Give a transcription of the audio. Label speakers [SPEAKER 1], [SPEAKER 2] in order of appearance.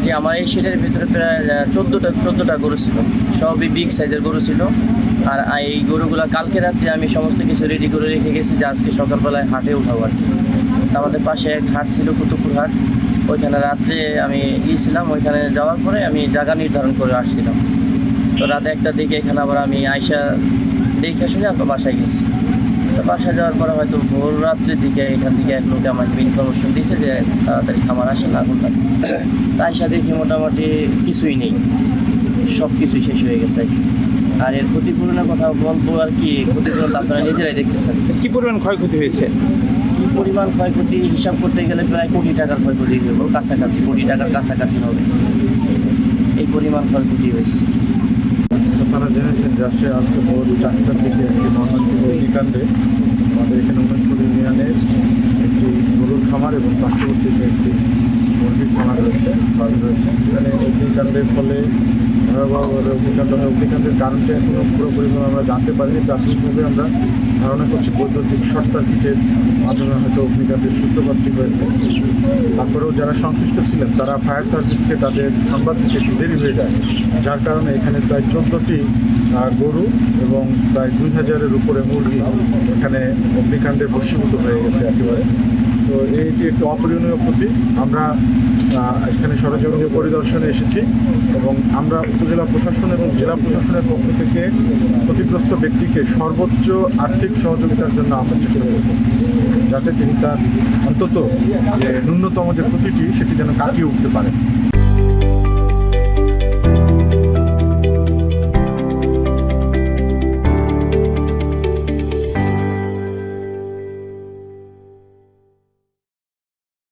[SPEAKER 1] যে আমার এই শেডের ভিতরে প্রায় 14টা গরু ছিল, সবই বিগ সাইজের গরু ছিল। আর এই গরুগুলো কালকে রাত্রে আমি সমস্ত কিছু রেডি করে রেখে গেছি যে আজকে সকালবেলায় হাটে উঠাবো আর কি। আমাদের পাশে এক হাট ছিল, কুতুবপুর হাট। ওইখানে রাত্রে আমি গিয়েছিলাম, ওইখানে যাওয়ার পরে আমি জায়গা নির্ধারণ করে আসছিলাম। তো রাত 1টার দিকে এখানে আবার আমি আয়সা দেখে শুনে আপনার বাসায় গেছি। তো বাসায় যাওয়ার পরে হয়তো ভোর রাত্রের দিকে এখান থেকে এক লোকে আমাকে ইনফরমেশন দিয়েছে যে তাড়াতাড়ি খামার আসে না এখন। তাই সাথে দেখি মোটামুটি কিছুই নেই, সব কিছুই শেষ হয়ে গেছে। আর এর ক্ষতিপূরণের কথা বলবো আর কি, ক্ষতিপূরণ আপনারা নিজেরাই দেখতেছেন
[SPEAKER 2] কি পরিমাণ ক্ষয়ক্ষতি হয়েছে।
[SPEAKER 1] কি পরিমাণ ক্ষয়ক্ষতি হিসাব করতে গেলে প্রায় কোটি টাকার ক্ষয়ক্ষতি হইব, কাছাকাছি কোটি টাকার কাছাকাছি হবে, এই পরিমাণ ক্ষয়ক্ষতি হয়েছে।
[SPEAKER 3] আপনারা জেনেছেন যে আজকে ভোর 4টার দিকে একটি মর্মান্তিক অগ্নিকাণ্ডে আমাদের এখানে উমেশপুর ইউনিয়নের একটি গরুর খামার এবং পার্শ্ববর্তী একটি মুরগির খামার রয়েছে, ফার্ম রয়েছে। এখানে অগ্নিকাণ্ডের ফলে ভয়াবহ অগ্নিকাণ্ড হয়। অগ্নিকাণ্ডের কারণটা এখনও পুরোপুরিভাবে আমরা জানতে পারিনি। প্রাথমিকভাবে আমরা ধারণা করছি বৈদ্যুতিক শর্ট সার্কিটের মাধ্যমে হয়তো অগ্নিকাণ্ডের সূত্রপাতটি হয়েছে। তারপরেও যারা সংশ্লিষ্ট ছিলেন তারা ফায়ার সার্ভিসকে তাদের সংবাদ দিতে একটু দেরি হয়ে যায়, যার কারণে এখানে প্রায় 14টি গরু এবং প্রায় 2000-এর উপরে মুরগি এখানে অগ্নিকাণ্ডে ভস্মীভূত হয়ে গেছে একেবারে। তো এইটি একটি অপূরণীয় ক্ষতি। আমরা এখানে সরেজমিনে পরিদর্শনে এসেছি এবং আমরা উপজেলা প্রশাসন এবং জেলা প্রশাসনের পক্ষ থেকে ক্ষতিগ্রস্ত ব্যক্তিকে সর্বোচ্চ আর্থিক সহযোগিতার জন্য আমরা চেষ্টা করব, যাতে তিনি তার অন্তত ন্যূনতম যে ক্ষতিটি সেটি যেন কাটিয়ে উঠতে পারে।